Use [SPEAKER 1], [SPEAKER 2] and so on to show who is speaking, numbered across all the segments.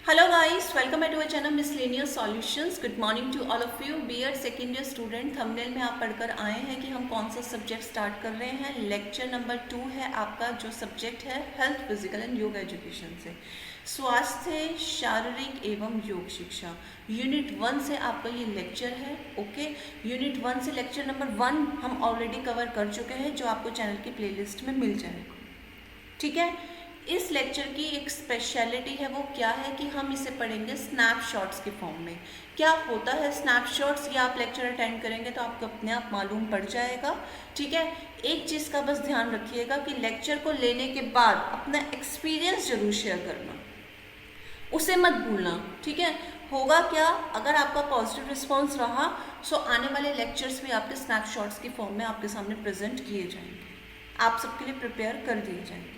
[SPEAKER 1] Hello guys, welcome back to our channel Miscellaneous Solutions. Good morning to all of you. B.Ed second year student, thumbnail में आप पढ़कर आए हैं कि हम कौन सा सब्जेक्ट स्टार्ट कर रहे हैं। लेक्चर नंबर 2 है आपका, जो सब्जेक्ट है हेल्थ, फिजिकल एंड योग एजुकेशन से, स्वास्थ्य, शारीरिक एवं योग शिक्षा। यूनिट 1 से आपका ये लेक्चर है। ओके, यूनिट 1 से लेक्चर नंबर 1 हम ऑलरेडी कवर कर चुके हैं, जो आपको चैनल की प्लेलिस्ट में मिल जाएगा। ठीक है, इस लेक्चर की एक स्पेशलिटी है, वो क्या है कि हम इसे पढ़ेंगे स्नैपशॉट्स के फॉर्म में। क्या होता है स्नैपशॉट्स, ये आप लेक्चर अटेंड करेंगे तो आपको अपने आप मालूम पड़ जाएगा। ठीक है, एक चीज़ का बस ध्यान रखिएगा कि लेक्चर को लेने के बाद अपना एक्सपीरियंस जरूर शेयर करना, उसे मत भूलना। ठीक है, होगा क्या, अगर आपका पॉजिटिव रिस्पॉन्स रहा तो आने वाले लेक्चर्स भी आपके स्नैपशॉट्स की फॉर्म में आपके सामने प्रेजेंट किए जाएंगे, आप सबके लिए प्रिपेयर कर दिए जाएंगे।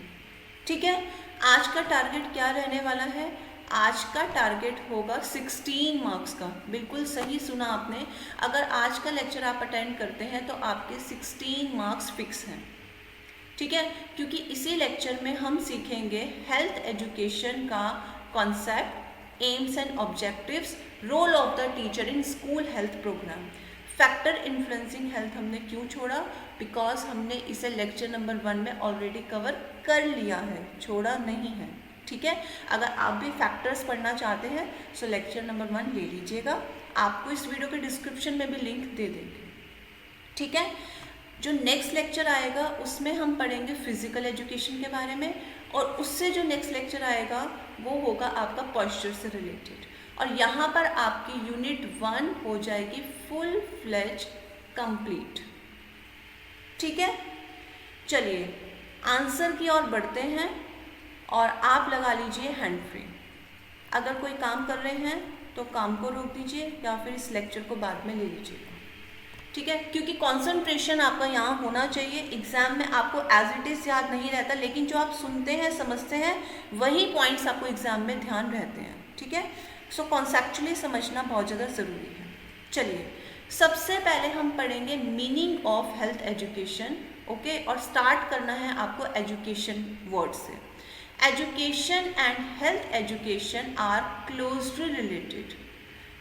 [SPEAKER 1] ठीक है, आज का टारगेट क्या रहने वाला है? आज का टारगेट होगा 16 मार्क्स का। बिल्कुल सही सुना आपने, अगर आज का लेक्चर आप अटेंड करते हैं तो आपके 16 मार्क्स फिक्स हैं। ठीक है, क्योंकि इसी लेक्चर में हम सीखेंगे हेल्थ एजुकेशन का concept, aims and objectives, role of the teacher in school health programme. Factor influencing health हमने क्यों छोड़ा? बिकॉज हमने इसे लेक्चर नंबर 1 में ऑलरेडी कवर कर लिया है, छोड़ा नहीं है। ठीक है, अगर आप भी फैक्टर्स पढ़ना चाहते हैं तो लेक्चर नंबर 1 ले लीजिएगा, आपको इस वीडियो के डिस्क्रिप्शन में भी लिंक दे देंगे। ठीक है, जो नेक्स्ट लेक्चर आएगा उसमें हम पढ़ेंगे फिजिकल एजुकेशन के बारे में, और उससे जो नेक्स्ट लेक्चर आएगा वो होगा आपका पॉस्चर से रिलेटेड, और यहाँ पर आपकी यूनिट 1 हो जाएगी फुल फ्लेज कंप्लीट। ठीक है, चलिए आंसर की ओर बढ़ते हैं, और आप लगा लीजिए हैंड फ्री। अगर कोई काम कर रहे हैं तो काम को रोक दीजिए, या फिर इस लेक्चर को बाद में ले लीजिएगा। ठीक है, क्योंकि कंसंट्रेशन आपका यहाँ होना चाहिए। एग्जाम में आपको एज इट इज़ याद नहीं रहता, लेकिन जो आप सुनते हैं समझते हैं वही पॉइंट्स आपको एग्जाम में ध्यान रहते हैं। ठीक है, सो कॉन्सेप्चुअली समझना बहुत ज़्यादा ज़रूरी है। चलिए, सबसे पहले हम पढ़ेंगे meaning of health education. Okay, और स्टार्ट करना है आपको एजुकेशन वर्ड से। Education and health education are closely related.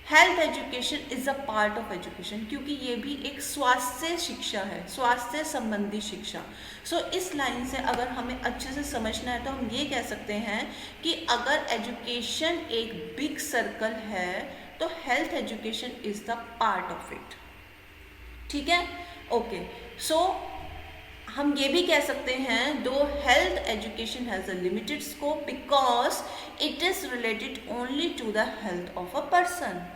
[SPEAKER 1] Health education is a part of education, क्योंकि ये भी एक स्वास्थ्य शिक्षा है, स्वास्थ्य संबंधी शिक्षा। सो इस लाइन से अगर हमें अच्छे से समझना है तो हम ये कह सकते हैं कि अगर एजुकेशन एक बिग सर्कल है तो health education is the part of it. ठीक है, ओके, सो हम ये भी कह सकते हैं दो health education has a limited scope because it is related only to the health of a person.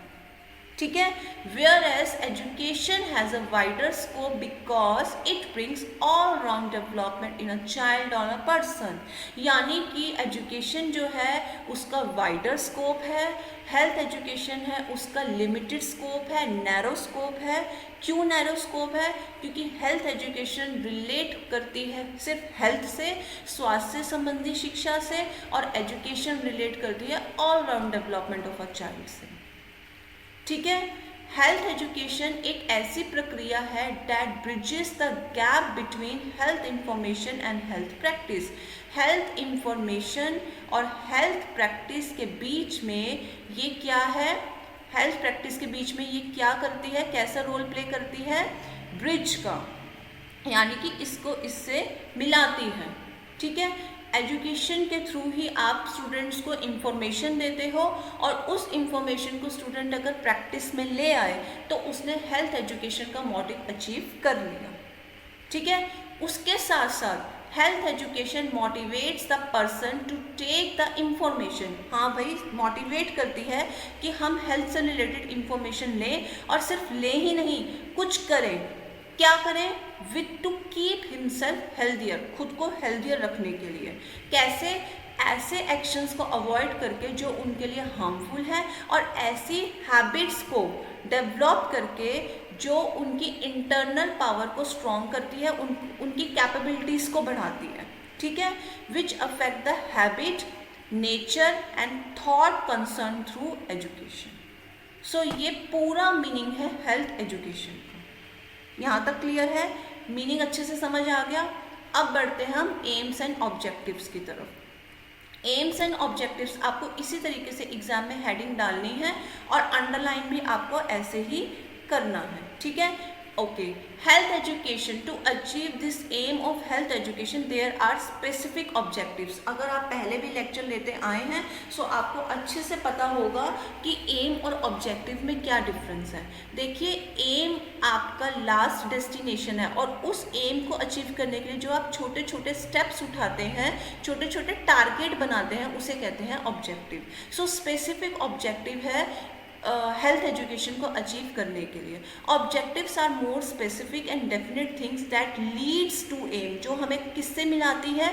[SPEAKER 1] ठीक है, whereas education has a wider scope because it brings all round development in a child और a person. यानी कि education जो है उसका wider scope है, health education है उसका लिमिटेड स्कोप है, नैरो स्कोप है। क्यों नैरो स्कोप है? क्योंकि हेल्थ एजुकेशन रिलेट करती है सिर्फ हेल्थ से, स्वास्थ्य संबंधी शिक्षा से, और एजुकेशन रिलेट करती है all round development of a child से। ठीक है, हेल्थ एजुकेशन एक ऐसी प्रक्रिया है that bridges the gap between health information and health practice. Health information और हेल्थ प्रैक्टिस के बीच में ये क्या है, हेल्थ प्रैक्टिस के बीच में ये क्या करती है, कैसा रोल प्ले करती है? ब्रिज का, यानी कि इसको इससे मिलाती है। ठीक है, एजुकेशन के थ्रू ही आप स्टूडेंट्स को इंफॉर्मेशन देते हो, और उस इंफॉर्मेशन को स्टूडेंट अगर प्रैक्टिस में ले आए तो उसने हेल्थ एजुकेशन का मोटिव अचीव कर लिया। ठीक है, उसके साथ साथ health education motivates the person to take the information. हाँ भाई, मोटिवेट करती है कि हम हेल्थ से रिलेटेड इंफॉर्मेशन लें, और सिर्फ ले ही नहीं, कुछ करें। क्या करें? With to keep himself healthier, खुद को हेल्दियर रखने के लिए। कैसे? ऐसे एक्शंस को अवॉइड करके जो उनके लिए हार्मफुल है, और ऐसी हैबिट्स को डेवलप करके जो उनकी इंटरनल पावर को स्ट्रॉन्ग करती है, उनकी कैपेबिलिटीज़ को बढ़ाती है। ठीक है, which affect the habit, nature and thought concern through education. So ये पूरा मीनिंग है हेल्थ एजुकेशन का। यहाँ तक क्लियर है? मीनिंग अच्छे से समझ आ गया? अब बढ़ते हैं हम एम्स एंड ऑब्जेक्टिव्स की तरफ। एम्स एंड ऑब्जेक्टिव्स आपको इसी तरीके से एग्जाम में हेडिंग डालनी है और अंडरलाइन भी आपको ऐसे ही करना है, ठीक है। Okay, health education, to achieve this aim of health education there are specific objectives. अगर आप पहले भी लेक्चर लेते आए हैं सो आपको अच्छे से पता होगा कि एम और ऑब्जेक्टिव में क्या डिफरेंस है। देखिए, एम आपका लास्ट डेस्टिनेशन है और उस एम को अचीव करने के लिए जो आप छोटे छोटे स्टेप्स उठाते हैं, छोटे छोटे टारगेट बनाते हैं, उसे कहते हैं ऑब्जेक्टिव। सो स्पेसिफिक ऑब्जेक्टिव है हेल्थ एजुकेशन को अचीव करने के लिए। Objectives are more specific and definite things that leads to aim, जो हमें किससे मिलाती है,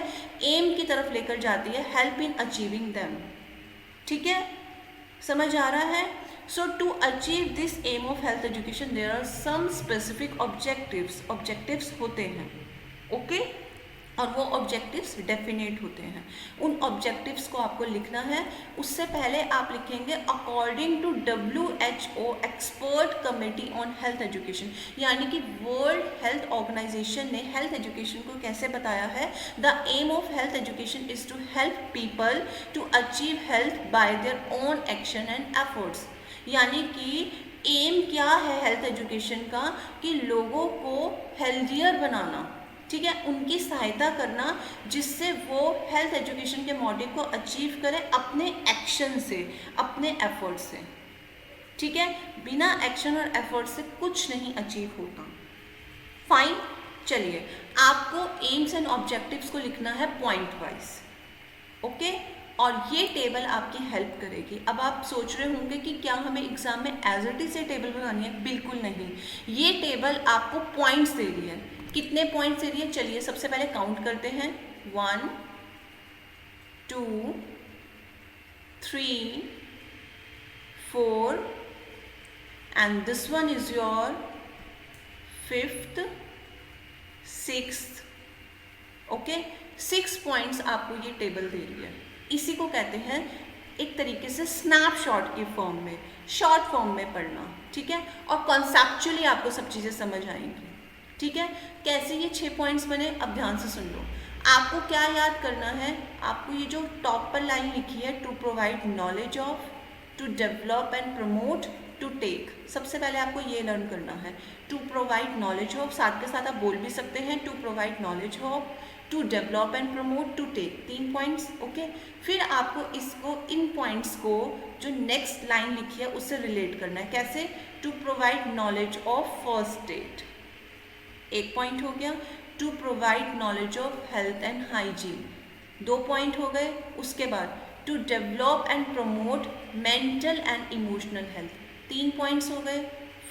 [SPEAKER 1] एम की तरफ लेकर जाती है, हेल्प इन अचीविंग दैम, ठीक है, समझ आ रहा है। So to achieve this aim of health education there are some specific objectives, objectives होते हैं, ओके, और वो ऑब्जेक्टिव्स डेफिनेट होते हैं। उन ऑब्जेक्टिव्स को आपको लिखना है। उससे पहले आप लिखेंगे according to WHO expert committee on health education, यानी कि वर्ल्ड हेल्थ ऑर्गेनाइजेशन ने हेल्थ एजुकेशन को कैसे बताया है। The aim of health education is to help people to achieve health by their own action and efforts, यानी कि M क्या है हेल्थ एजुकेशन का, कि लोगों को हेल्दियर बनाना, ठीक है, उनकी सहायता करना जिससे वो हेल्थ एजुकेशन के मोटिव को अचीव करें अपने एक्शन से, अपने एफर्ट से, ठीक है। बिना एक्शन और एफर्ट से कुछ नहीं अचीव होता। फाइन, चलिए, आपको एम्स एंड ऑब्जेक्टिव्स को लिखना है पॉइंट वाइज, ओके, और ये टेबल आपकी हेल्प करेगी। अब आप सोच रहे होंगे कि क्या हमें एग्जाम में एज इट इज ये टेबल बनानी है, बिल्कुल नहीं। ये टेबल आपको पॉइंट्स दे रही है। कितने पॉइंट्स दे रही है, चलिए सबसे पहले काउंट करते हैं, 1 2 3 4 and this one is your 5th 6th, okay. 6 points आपको ये टेबल दे रही है। इसी को कहते हैं एक तरीके से स्नैपशॉट की फॉर्म में, शॉर्ट फॉर्म में पढ़ना, ठीक है, और कॉन्सेप्चुअली आपको सब चीज़ें समझ आएंगी, ठीक है। कैसे ये 6 पॉइंट्स बने, अब ध्यान से सुन लो। आपको क्या याद करना है, आपको ये जो टॉप पर लाइन लिखी है, to provide knowledge of, to develop and promote, to take, सबसे पहले आपको ये लर्न करना है। टू प्रोवाइड नॉलेज ऑफ, साथ के साथ आप बोल भी सकते हैं, to provide knowledge of, to develop and promote, to take, 3 points, okay. फिर आपको इसको, इन पॉइंट्स को जो नेक्स्ट लाइन लिखी है उससे रिलेट करना है। कैसे, to provide knowledge of first aid, 1 point हो गया। To provide knowledge of health and hygiene, 2 point हो गए। उसके बाद to develop and promote mental and emotional health, 3 points हो गए।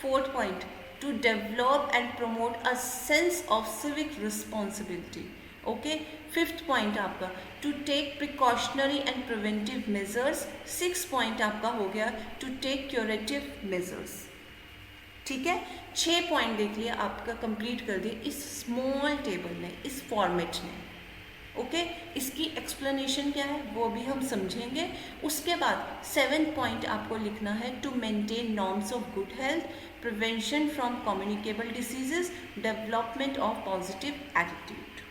[SPEAKER 1] 4th point, to develop and promote a sense of civic responsibility, okay. 5th point आपका, to take precautionary and preventive measures. 6th point आपका हो गया, to take curative measures, ठीक है। 6 point देख लिया आपका, कंप्लीट कर दिए इस स्मॉल टेबल ने, इस फॉर्मेट में, ओके। इसकी एक्सप्लेनेशन क्या है वो भी हम समझेंगे। उसके बाद 7th पॉइंट आपको लिखना है, to maintain norms of good health, prevention from communicable diseases, development of positive attitude,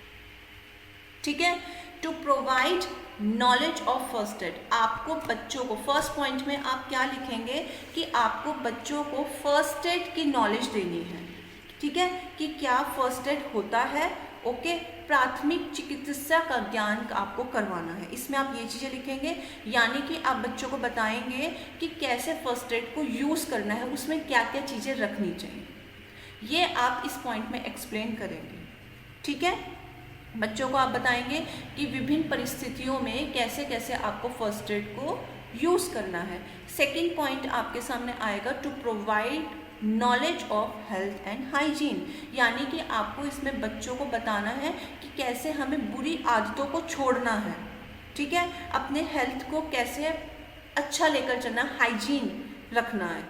[SPEAKER 1] ठीक है। To provide knowledge of first aid, आपको बच्चों को, फर्स्ट पॉइंट में आप क्या लिखेंगे कि आपको बच्चों को फर्स्ट एड की नॉलेज देनी है, ठीक है, कि क्या फर्स्ट एड होता है, ओके। प्राथमिक चिकित्सा का ज्ञान आपको करवाना है, इसमें आप ये चीज़ें लिखेंगे, यानी कि आप बच्चों को बताएंगे कि कैसे फर्स्ट एड को यूज़ करना है, उसमें क्या क्या चीज़ें रखनी चाहिए, ये आप इस पॉइंट में एक्सप्लेन करेंगे, ठीक है। बच्चों को आप बताएंगे कि विभिन्न परिस्थितियों में कैसे कैसे आपको फर्स्ट एड को यूज़ करना है। 2nd पॉइंट आपके सामने आएगा, to provide knowledge of health and hygiene, यानी कि आपको इसमें बच्चों को बताना है कि कैसे हमें बुरी आदतों को छोड़ना है, ठीक है, अपने हेल्थ को कैसे अच्छा लेकर चलना, हाइजीन रखना है,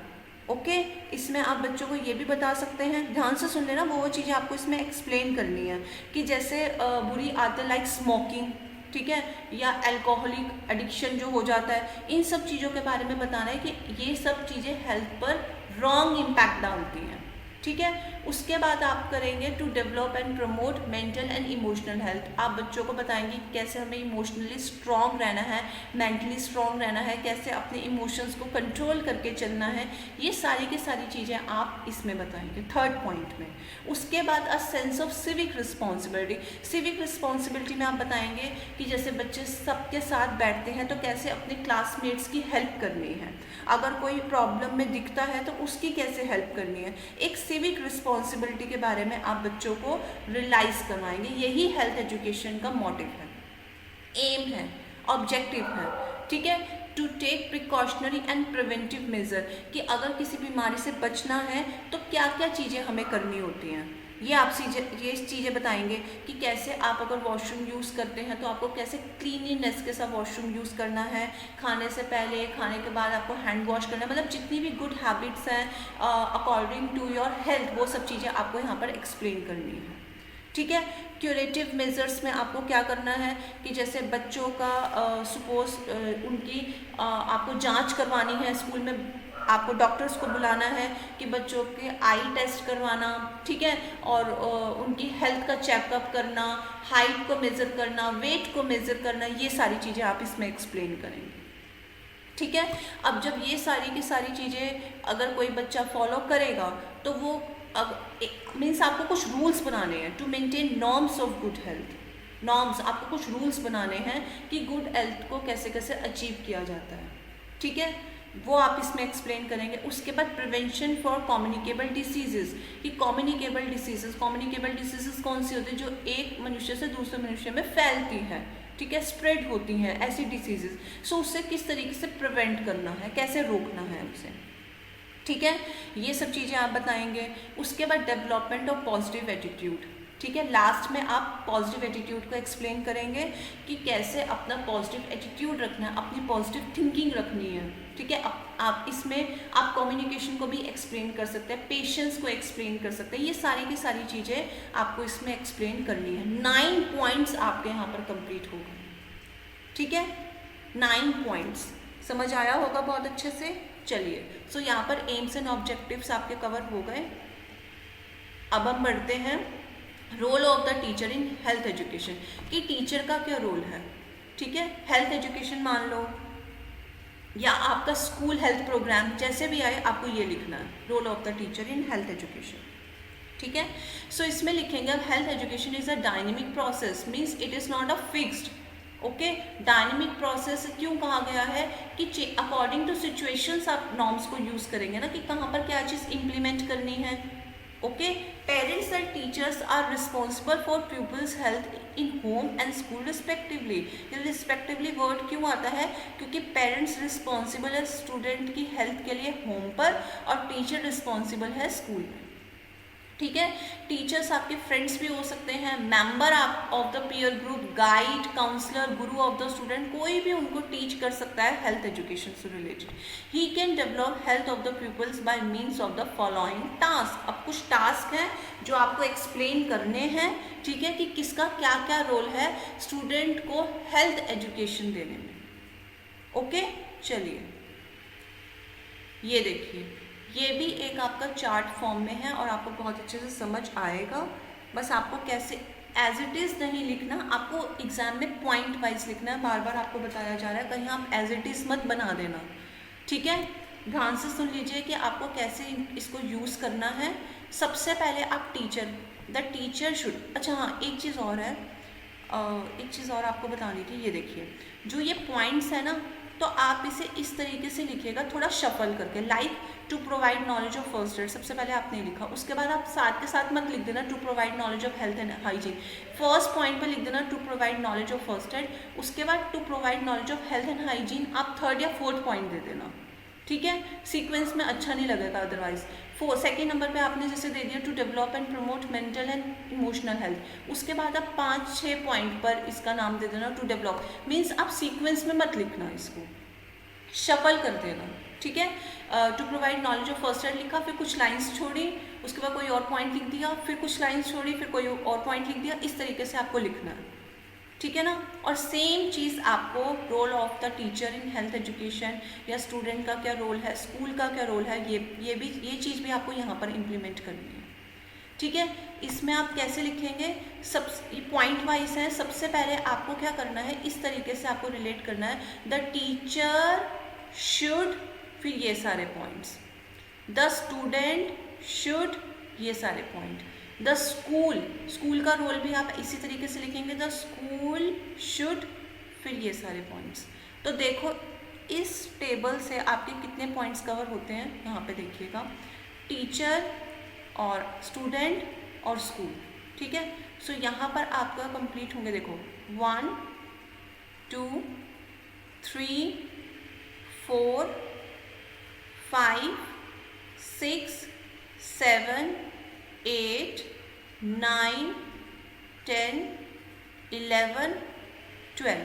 [SPEAKER 1] ओके। इसमें आप बच्चों को ये भी बता सकते हैं, ध्यान से सुन लेना, वो चीज़ें आपको इसमें एक्सप्लेन करनी है कि जैसे बुरी आदतें लाइक स्मोकिंग, ठीक है, या अल्कोहलिक एडिक्शन जो हो जाता है, इन सब चीज़ों के बारे में बताना है कि ये सब चीज़ें हेल्थ पर रॉन्ग इम्पैक्ट डालती हैं, ठीक है। उसके बाद आप करेंगे to develop and promote mental and emotional health. आप बच्चों को बताएंगे कैसे हमें इमोशनली स्ट्रॉन्ग रहना है, मेंटली स्ट्रॉन्ग रहना है, कैसे अपने इमोशंस को कंट्रोल करके चलना है, ये सारी की सारी चीज़ें आप इसमें बताएंगे थर्ड पॉइंट में। उसके बाद अ sense of civic responsibility. Civic responsibility में आप बताएंगे कि जैसे बच्चे सबके साथ बैठते हैं तो कैसे अपने क्लासमेट्स की हेल्प करनी है, अगर कोई प्रॉब्लम में दिखता है तो उसकी कैसे हेल्प करनी है। एक सिविक रिस्पॉन्सिबिलिटी के बारे में आप बच्चों को रियलाइज करवाएंगे। यही हेल्थ एजुकेशन का मोटिव है, एम है, ऑब्जेक्टिव है, ठीक है। To take precautionary and preventive measure, कि अगर किसी बीमारी से बचना है तो क्या क्या चीज़ें हमें करनी होती हैं, ये आप ये चीज़ें बताएंगे कि कैसे आप अगर वॉशरूम यूज़ करते हैं तो आपको कैसे क्लीनिनेस के साथ वॉशरूम यूज़ करना है, खाने से पहले, खाने के बाद आपको हैंड वॉश करना है, मतलब जितनी भी गुड हैबिट्स हैं अकॉर्डिंग टू योर हेल्थ, वो सब चीज़ें आपको यहाँ पर एक्सप्लेन करनी है, ठीक है। क्यूरेटिव मेजर्स में आपको क्या करना है कि जैसे बच्चों का सपोज उनकी आपको जांच करवानी है, स्कूल में आपको डॉक्टर्स को बुलाना है कि बच्चों के आई टेस्ट करवाना, ठीक है, और उनकी हेल्थ का चेकअप करना, हाइट को मेज़र करना, वेट को मेज़र करना, ये सारी चीज़ें आप इसमें एक्सप्लेन करेंगे, ठीक है। अब जब ये सारी की सारी चीज़ें अगर कोई बच्चा फॉलो करेगा तो वो अब मीन्स आपको कुछ रूल्स बनाने हैं to maintain norms of good health. Norms, आपको कुछ रूल्स बनाने हैं कि गुड हेल्थ को कैसे कैसे अचीव किया जाता है, ठीक है, वो आप इसमें एक्सप्लेन करेंगे। उसके बाद प्रिवेंशन फॉर कम्युनिकेबल डिसीजेस, कि कम्युनिकेबल डिसीजेस कौन सी होती है जो एक मनुष्य से दूसरे मनुष्य में फैलती है, ठीक है, स्प्रेड होती हैं ऐसी डिसीजेस, सो उससे किस तरीके से प्रिवेंट करना है, कैसे रोकना है उसे, ठीक है, ये सब चीज़ें आप बताएंगे। उसके बाद डेवलपमेंट ऑफ पॉजिटिव एटीट्यूड, ठीक है, लास्ट में आप पॉजिटिव एटीट्यूड को एक्सप्लेन करेंगे कि कैसे अपना पॉजिटिव एटीट्यूड रखना है, अपनी पॉजिटिव थिंकिंग रखनी है, ठीक है। आप इसमें आप कम्युनिकेशन को भी एक्सप्लेन कर सकते हैं, पेशेंस को एक्सप्लेन कर सकते हैं, ये सारी की सारी चीज़ें आपको इसमें एक्सप्लेन करनी है। 9 पॉइंट्स आपके यहाँ पर कंप्लीट हो गए, ठीक है, 9 पॉइंट्स समझ आया होगा बहुत अच्छे से। चलिए, सो यहाँ पर एम्स एंड ऑब्जेक्टिव्स आपके कवर हो गए। अब हम बढ़ते हैं role of the teacher in health education, कि टीचर का क्या रोल है, ठीक है। हेल्थ एजुकेशन मान लो या आपका स्कूल हेल्थ प्रोग्राम, जैसे भी आए आपको ये लिखना है, role of the teacher in health education, ठीक है। सो इसमें लिखेंगे अब health education is a dynamic process, means it is not a fixed, okay. Dynamic process क्यों कहा गया है कि अकॉर्डिंग टू सिचुएशंस आप नॉर्म्स को यूज़ करेंगे ना, कि कहाँ पर क्या चीज़ इम्प्लीमेंट करनी है, okay. Parents and teachers are responsible for people's health in home and school respectively. ये रिस्पेक्टिवली वर्ड क्यों आता है, क्योंकि पेरेंट्स रिस्पॉन्सिबल है स्टूडेंट की हेल्थ के लिए होम पर और टीचर रिस्पॉन्सिबल है स्कूल में, ठीक है। टीचर्स आपके फ्रेंड्स भी हो सकते हैं, मेंबर आप of the peer group, guide, counsellor, guru of the student, कोई भी उनको टीच कर सकता है हेल्थ एजुकेशन से related. He can develop health of the peoples by means of the following task. अब कुछ टास्क हैं जो आपको एक्सप्लेन करने हैं, ठीक है, कि किसका क्या क्या रोल है स्टूडेंट को हेल्थ एजुकेशन देने में, ओके। चलिए, ये देखिए, ये भी एक आपका चार्ट फॉर्म में है और आपको बहुत अच्छे से समझ आएगा। बस आपको कैसे एज इट इज़ नहीं लिखना, आपको एग्जाम में पॉइंट वाइज लिखना है, बार बार आपको बताया जा रहा है, कहीं आप एज इट इज़ मत बना देना, ठीक है। ध्यान से सुन लीजिए कि आपको कैसे इसको यूज़ करना है। सबसे पहले आप टीचर, द टीचर शुड, अच्छा हाँ, एक चीज़ और है, एक चीज़ और आपको बतानी थी। ये देखिए, जो ये पॉइंट्स है ना, तो आप इसे इस तरीके से लिखिएगा, थोड़ा शफल करके, like to provide knowledge of first aid, सबसे पहले आपने लिखा, उसके बाद आप साथ के साथ मत लिख देना to provide knowledge of health and hygiene, first point पे लिख देना to provide knowledge of first aid, उसके बाद to provide knowledge of health and hygiene आप थर्ड या फोर्थ पॉइंट दे देना, ठीक है। सीक्वेंस में अच्छा नहीं लगेगा अदरवाइज। सेकेंड नंबर पे आपने जैसे दे दिया to develop and promote mental and emotional health, उसके बाद आप 5-6 पॉइंट पर इसका नाम दे देना टू डेवलप, मीन्स आप सीक्वेंस में मत लिखना, इसको शफल कर देना, ठीक है। To provide knowledge of first aid लिखा, फिर कुछ लाइंस छोड़ी, उसके बाद कोई और पॉइंट लिख दिया, फिर कुछ लाइंस छोड़ी, फिर कोई और पॉइंट लिख दिया, इस तरीके से आपको लिखना है, ठीक है ना। और सेम चीज़ आपको role of the teacher in health education, या स्टूडेंट का क्या रोल है, स्कूल का क्या रोल है, ये चीज़ भी आपको यहाँ पर इम्प्लीमेंट करनी है। ठीक है, इसमें आप कैसे लिखेंगे, सब ये पॉइंट वाइज है। सबसे पहले आपको क्या करना है, इस तरीके से आपको रिलेट करना है, द टीचर शुड, फिर ये सारे पॉइंट्स, द स्टूडेंट शुड, ये सारे पॉइंट, द स्कूल का रोल भी आप इसी तरीके से लिखेंगे, द स्कूल शुड, फिर ये सारे पॉइंट्स। तो देखो इस टेबल से आपके कितने पॉइंट्स कवर होते हैं, यहाँ पे देखिएगा, टीचर और स्टूडेंट और स्कूल। ठीक है, सो यहाँ पर आपका कंप्लीट होंगे, देखो 1 2 3 4 5 6 7 8 9 10 11 12,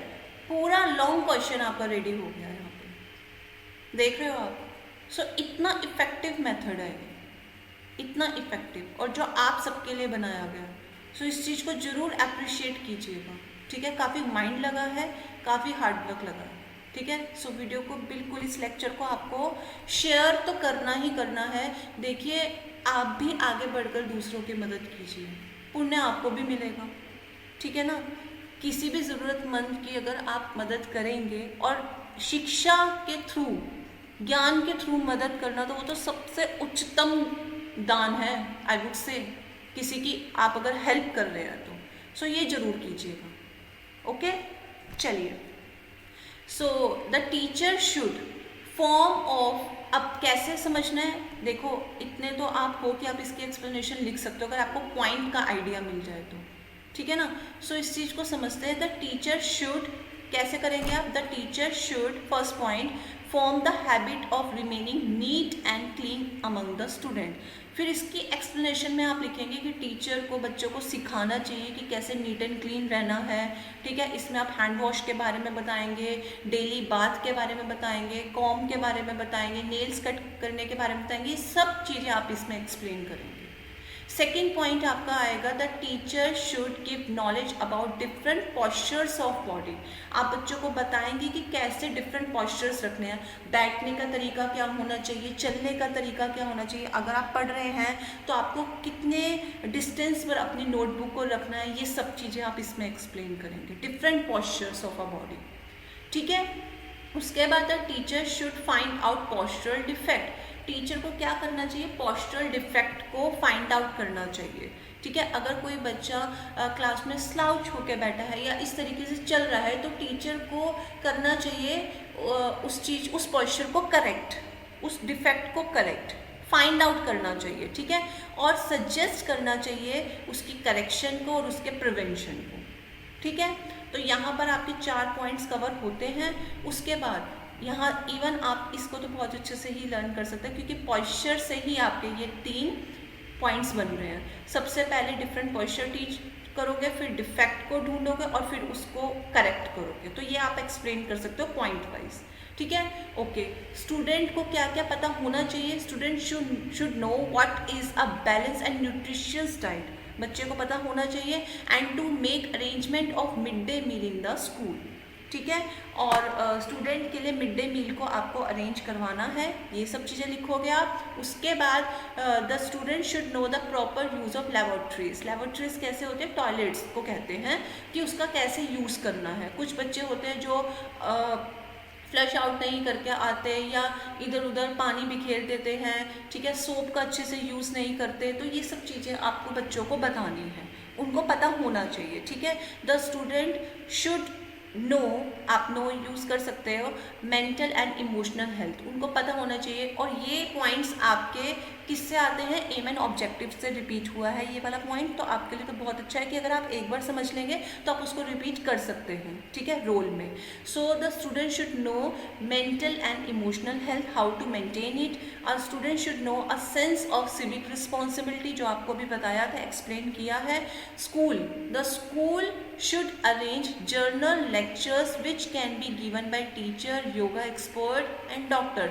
[SPEAKER 1] पूरा लॉन्ग क्वेश्चन आपका रेडी हो गया है यहाँ पे, देख रहे हो आप। सो इतना इफेक्टिव मेथड है, इतना इफेक्टिव, और जो आप सबके लिए बनाया गया। सो इस चीज़ को जरूर अप्रिशिएट कीजिएगा। ठीक है, काफ़ी माइंड लगा है, काफ़ी हार्ड वर्क लगा है। ठीक है, सो वीडियो को बिल्कुल, इस लेक्चर को आपको शेयर तो करना ही करना है। देखिए आप भी आगे बढ़कर दूसरों की मदद कीजिए, पुण्य आपको भी मिलेगा। ठीक है ना, किसी भी ज़रूरतमंद की अगर आप मदद करेंगे, और शिक्षा के थ्रू, ज्ञान के थ्रू मदद करना, तो वो तो सबसे उच्चतम दान है, आई वुड से, किसी की आप अगर हेल्प कर रहे हैं तो। सो ये जरूर कीजिएगा। ओके, चलिए। So the teacher should, form of, अब कैसे समझना है, देखो इतने तो आप हो कि आप इसकी एक्सप्लेनेशन लिख सकते हो अगर आपको पॉइंट का आइडिया मिल जाए तो। ठीक है ना, सो इस चीज़ को समझते हैं। द टीचर शुड कैसे करेंगे आप, the teacher should, first point, form the habit of remaining neat and clean among the student. फिर इसकी एक्सप्लेनेशन में आप लिखेंगे कि टीचर को बच्चों को सिखाना चाहिए कि कैसे नीट एंड क्लीन रहना है। ठीक है, इसमें आप हैंड वॉश के बारे में बताएंगे, डेली बाथ के बारे में बताएंगे, कॉम के बारे में बताएंगे, नेल्स कट करने के बारे में बताएंगे, ये सब चीज़ें आप इसमें एक्सप्लेन करेंगे। सेकेंड पॉइंट आपका आएगा, the teacher should give knowledge about different postures of body. आप बच्चों को बताएंगे कि कैसे डिफरेंट पॉस्चर्स रखने हैं, बैठने का तरीका क्या होना चाहिए, चलने का तरीका क्या होना चाहिए, अगर आप पढ़ रहे हैं तो आपको कितने डिस्टेंस पर अपनी नोटबुक को रखना है, ये सब चीज़ें आप इसमें एक्सप्लेन करेंगे, different postures of a body. ठीक है, उसके बाद the teacher should find out postural defect. Teacher को क्या करना चाहिए, पॉस्चरल डिफेक्ट को फाइंड आउट करना चाहिए। ठीक है, अगर कोई बच्चा क्लास में स्लाउच होकर बैठा है या इस तरीके से चल रहा है, तो टीचर को करना चाहिए उस पॉस्चर को करेक्ट, उस डिफेक्ट को करेक्ट फाइंड आउट करना चाहिए। ठीक है, और सजेस्ट करना चाहिए उसकी करेक्शन को और उसके प्रिवेंशन को। ठीक है, तो यहाँ पर आपके 4 पॉइंट्स कवर होते हैं। उसके बाद यहाँ इवन आप इसको तो बहुत अच्छे से ही लर्न कर सकते हैं, क्योंकि पॉस्चर से ही आपके ये 3 पॉइंट्स बन रहे हैं। सबसे पहले डिफरेंट पॉस्चर टीच करोगे, फिर डिफेक्ट को ढूंढोगे और फिर उसको करेक्ट करोगे। तो ये आप एक्सप्लेन कर सकते हो पॉइंट वाइज। ठीक है, ओके। स्टूडेंट को क्या क्या पता होना चाहिए, student should know what is a balance and nutritious diet. बच्चे को पता होना चाहिए, and to make arrangement of mid day meal in the school. ठीक है, और स्टूडेंट के लिए मिड डे मील को आपको अरेंज करवाना है, ये सब चीज़ें लिखोगे आप। उसके बाद the student should know the proper use of laboratories. Laboratories कैसे होते हैं, टॉयलेट्स को कहते हैं, कि उसका कैसे यूज़ करना है। कुछ बच्चे होते हैं जो फ्लश आउट नहीं करके आते, या इधर उधर पानी बिखेर देते हैं। ठीक है, सोप का अच्छे से यूज़ नहीं करते। तो ये सब चीज़ें आपको बच्चों को बतानी है, उनको पता होना चाहिए। ठीक है, द स्टूडेंट शुड नो, आप नो यूज़ कर सकते हो, मेंटल एंड इमोशनल हेल्थ, उनको पता होना चाहिए। और ये पॉइंट्स आपके किससे आते हैं, एम एंड ऑब्जेक्टिव से रिपीट हुआ है ये वाला पॉइंट। तो आपके लिए तो बहुत अच्छा है कि अगर आप एक बार समझ लेंगे तो आप उसको रिपीट कर सकते हैं। ठीक है, रोल में। So the student should know mental and emotional health, how to maintain it. A student should know a sense of civic responsibility, जो आपको भी बताया था, एक्सप्लेन किया है। School, the school should arrange journal lectures which can be given by teacher, yoga expert and doctor।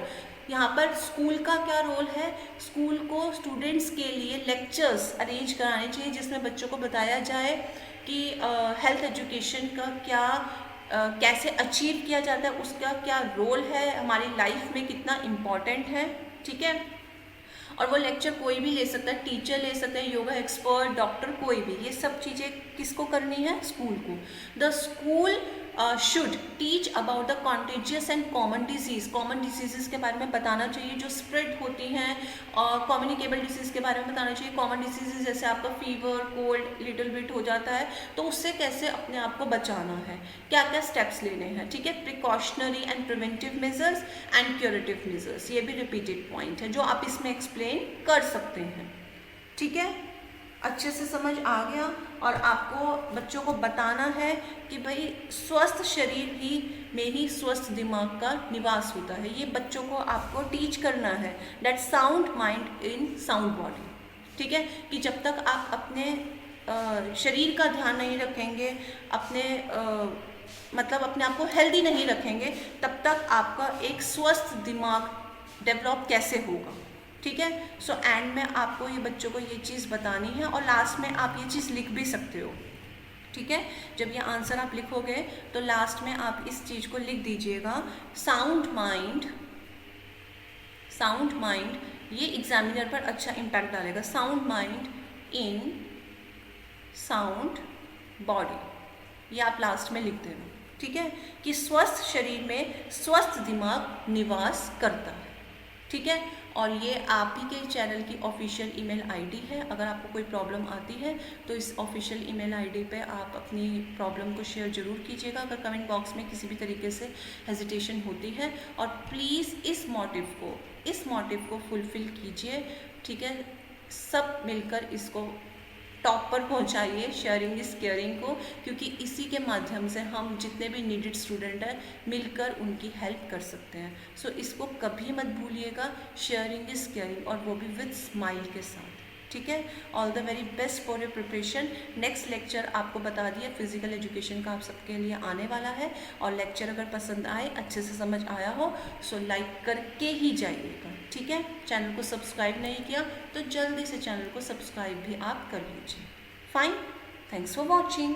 [SPEAKER 1] यहाँ पर school का क्या रोल है, स्कूल को स्टूडेंट्स के लिए लेक्चर्स अरेंज कराने चाहिए जिसमें बच्चों को बताया जाए कि हेल्थ एजुकेशन का क्या कैसे अचीव किया जाता है, उसका क्या रोल है हमारी लाइफ में, कितना इम्पॉर्टेंट है। ठीक है, और वो लेक्चर कोई भी ले सकता है, टीचर ले सकते हैं, योगा एक्सपर्ट, डॉक्टर, कोई भी। ये सब चीज़ें किसको करनी है? स्कूल को। The school should teach about the contagious and common disease. Common disease के बारे में बताना चाहिए जो स्प्रेड होती हैं, और कम्युनिकेबल डिजीज़ के बारे में बताना चाहिए। कॉमन डिजीज़ जैसे आपका फीवर, कोल्ड लिटिल बिट हो जाता है, तो उससे कैसे अपने आप को बचाना है, क्या क्या स्टेप्स लेने हैं। ठीक है, precautionary and preventive measures and curative measures, ये भी रिपीटेड पॉइंट है जो आप इसमें एक्सप्लेन कर सकते हैं। ठीक है, अच्छे से समझ आ गया। और आपको बच्चों को बताना है कि भाई स्वस्थ शरीर ही में ही स्वस्थ दिमाग का निवास होता है। ये बच्चों को आपको टीच करना है, that sound mind in sound body. ठीक है, कि जब तक आप अपने शरीर का ध्यान नहीं रखेंगे, अपने मतलब अपने आप को हेल्दी नहीं रखेंगे, तब तक आपका एक स्वस्थ दिमाग डेवलप कैसे होगा। ठीक है, सो एंड में आपको ये बच्चों को ये चीज़ बतानी है, और लास्ट में आप ये चीज़ लिख भी सकते हो। ठीक है, जब ये आंसर आप लिखोगे तो लास्ट में आप इस चीज़ को लिख दीजिएगा, साउंड माइंड। साउंड माइंड ये एग्जामिनर पर अच्छा इम्पैक्ट डालेगा। Sound mind in sound body, ये आप लास्ट में लिख देना। ठीक है, कि स्वस्थ शरीर में स्वस्थ दिमाग निवास करता है। ठीक है, और ये आप ही के चैनल की ऑफिशियल ईमेल आईडी है। अगर आपको कोई प्रॉब्लम आती है तो इस ऑफिशियल ईमेल आईडी पे आप अपनी प्रॉब्लम को शेयर ज़रूर कीजिएगा, अगर कमेंट बॉक्स में किसी भी तरीके से हेजिटेशन होती है। और प्लीज़ इस मोटिव को फुलफ़िल कीजिए। ठीक है, सब मिलकर इसको टॉप पर पहुंचाइए, शेयरिंग इज़ केयरिंग को, क्योंकि इसी के माध्यम से हम जितने भी नीडेड स्टूडेंट हैं मिलकर उनकी हेल्प कर सकते हैं। सो इसको कभी मत भूलिएगा, शेयरिंग इज़ केयरिंग, और वो भी विद स्माइल के साथ। ठीक है, all the very best for your preparation. Next lecture आपको बता दिया फिजिकल एजुकेशन का आप सबके लिए आने वाला है, और लेक्चर अगर पसंद आए, अच्छे से समझ आया हो, सो लाइक करके ही जाइएगा। ठीक है, चैनल को सब्सक्राइब नहीं किया तो जल्दी से चैनल को सब्सक्राइब भी आप कर लीजिए। Fine, thanks for watching.